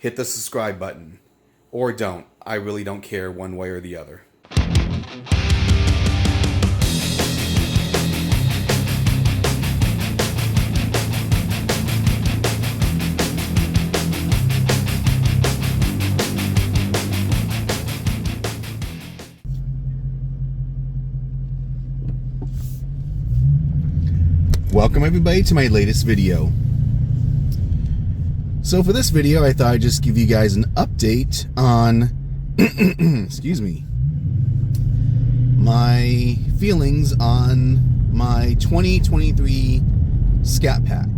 hit the subscribe button. Or don't. I really don't care one way or the other. Welcome everybody to my latest video. So for this video, I thought I'd just give you guys an update on, excuse me, my feelings on my 2023 Scat Pack.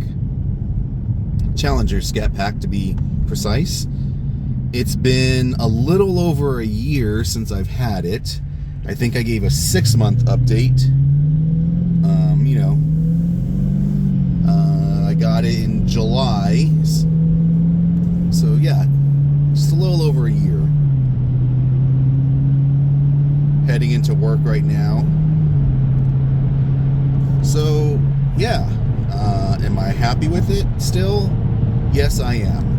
Challenger Scat Pack to be precise. It's been a little over a year since I've had it. I think I gave a 6-month update. I got it in July. So yeah, just a little over a year. Heading into work right now. So yeah, am I happy with it still? Yes, I am.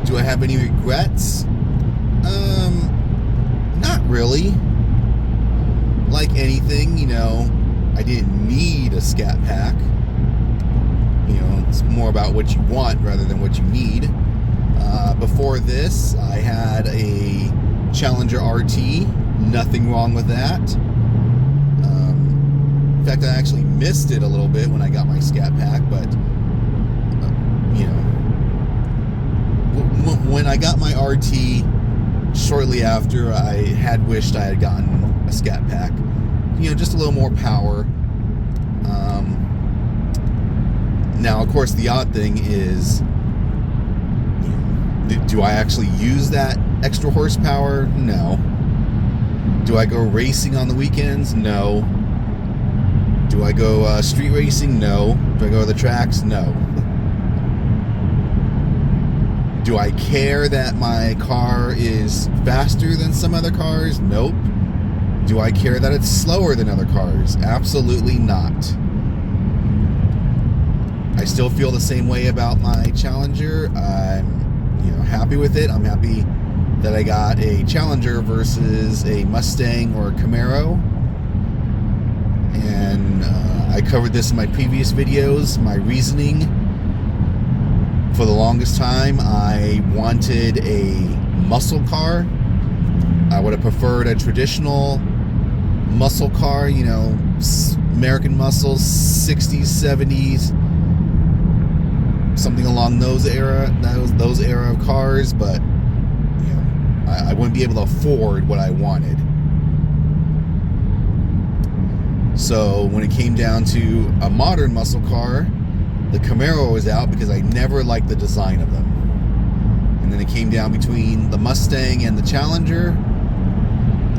Do I have any regrets? Not really. Like anything, I didn't need a Scat Pack. It's more about what you want rather than what you need. Before this, I had a Challenger RT. Nothing wrong with that. In fact, I actually missed it a little bit when I got my Scat Pack, but when I got my RT, shortly after, I had wished I had gotten a Scat Pack. Just a little more power. Now, of course, the odd thing is, do I actually use that extra horsepower? No. Do I go racing on the weekends? No. Do I go street racing? No. Do I go to the tracks? No. Do I care that my car is faster than some other cars? Nope. Do I care that it's slower than other cars? Absolutely not. I still feel the same way about my Challenger. I'm, happy with it. I'm happy that I got a Challenger versus a Mustang or a Camaro. And I covered this in my previous videos. My reasoning: for the longest time, I wanted a muscle car. I would have preferred a traditional muscle car, American muscles, 60s, 70s, something along those era of cars, but I wouldn't be able to afford what I wanted. So when it came down to a modern muscle car, the Camaro was out because I never liked the design of them. And then it came down between the Mustang and the Challenger.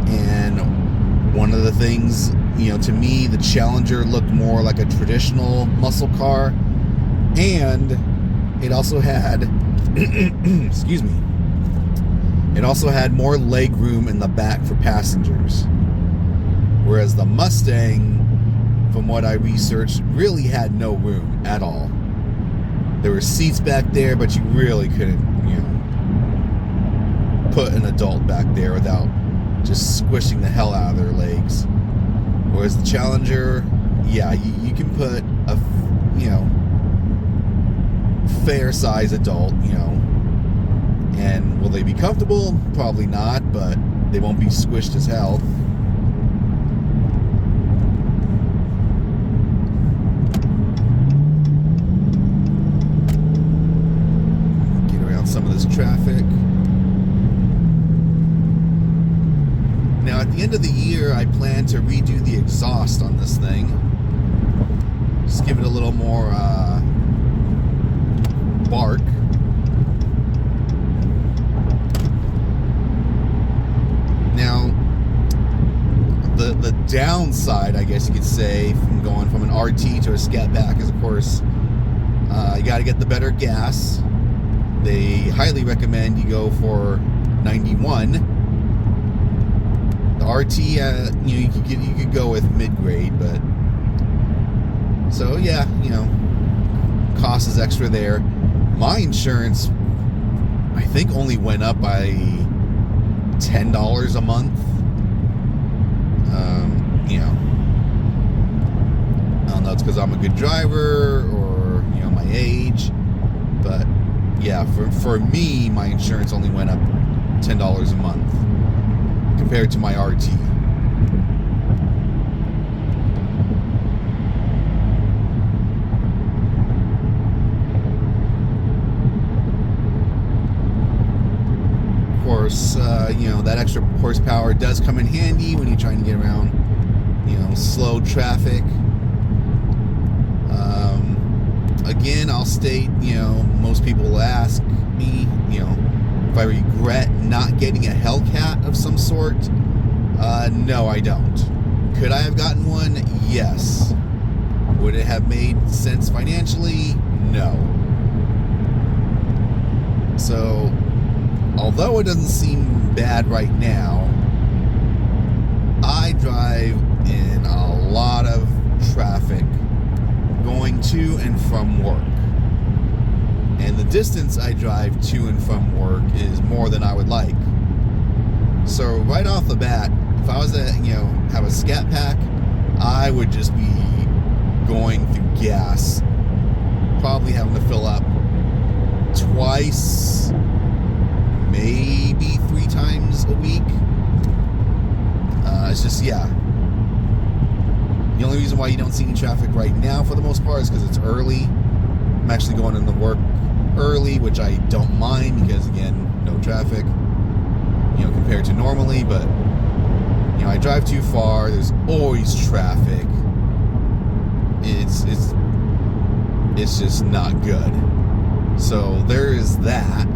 And one of the things, to me, the Challenger looked more like a traditional muscle car. And it also had, excuse me, it also had more leg room in the back for passengers. Whereas the Mustang, from what I researched, really had no room at all. There were seats back there, but you really couldn't, put an adult back there without just squishing the hell out of their legs. Whereas the Challenger, yeah, you can put a, fair size adult, and will they be comfortable? Probably not, but they won't be squished as hell. Get around some of this traffic. Now, at the end of the year, I plan to redo the exhaust on this thing. Just give it a little more bark. Now, the downside, I guess you could say, from going from an RT to a Scat Pack is, of course, you got to get the better gas. They highly recommend you go for 91. The RT, you could go with mid-grade, but so yeah, cost is extra there. My insurance, I think, only went up by $10 a month. You know, I don't know, it's because I'm a good driver or, you know, my age. But yeah, for me, my insurance only went up $10 a month compared to my RT. Of course, you know, that extra horsepower does come in handy when you're trying to get around, you know, slow traffic. Again, I'll state, you know, most people will ask me, you know, if I regret not getting a Hellcat of some sort. No, I don't. Could I have gotten one? Yes. Would it have made sense financially? No. So, although it doesn't seem bad right now, I drive in a lot of traffic going to and from work. And the distance I drive to and from work is more than I would like. So right off the bat, if I was to, you know, have a Scat Pack, I would just be going through gas, probably having to fill up twice, maybe 3 times a week. It's just, yeah. The only reason why you don't see any traffic right now, for the most part, is because it's early. I'm actually going into work early, which I don't mind because, again, no traffic, you know, compared to normally. But, you know, I drive too far. There's always traffic. It's just not good. So there is that.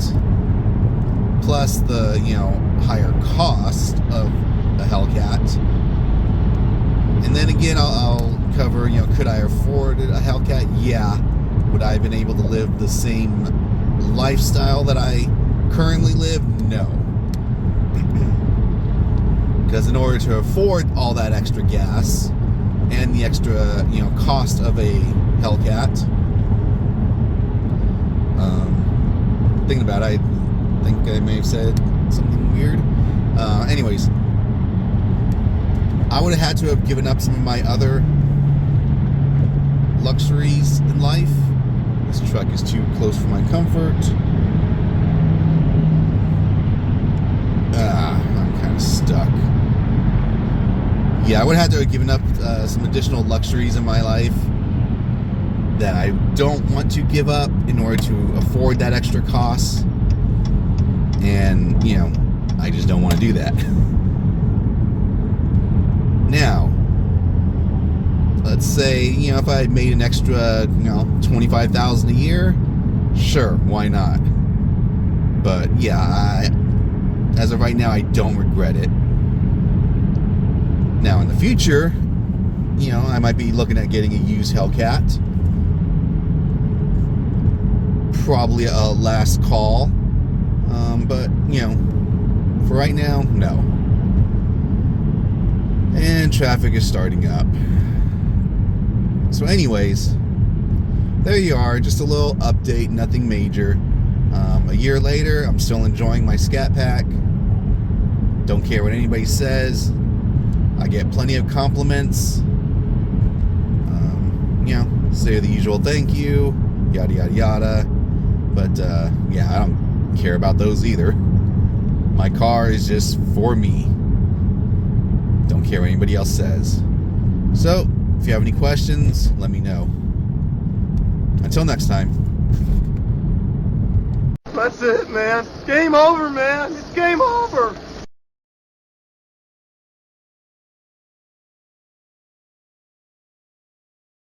Plus the, you know, higher cost of a Hellcat. And then again, I'll cover, you know, could I afford a Hellcat? Yeah. Would I have been able to live the same lifestyle that I currently live? No. Because in order to afford all that extra gas and the extra, you know, cost of a Hellcat, thinking about it, I think I may have said something weird. Anyways, I would have had to have given up some of my other luxuries in life. This truck is too close for my comfort. I'm kind of stuck. Yeah, I would have had to have given up some additional luxuries in my life that I don't want to give up in order to afford that extra cost. And, you know, I just don't want to do that. Now, let's say, you know, if I had made an extra, you know, $25,000 a year, sure, why not? But yeah, as of right now, I don't regret it. Now, in the future, you know, I might be looking at getting a used Hellcat. Probably a last call. But, you know, for right now, no. And traffic is starting up. So anyways, there you are. Just a little update, nothing major. A year later, I'm still enjoying my Scat Pack. Don't care what anybody says. I get plenty of compliments. You know, say the usual thank you, yada, yada, yada. But, yeah, I don't care about those either. My car is just for me. Don't care what anybody else says. So, if you have any questions, let me know. Until next time. That's it, man. It's game over, man. It's game over.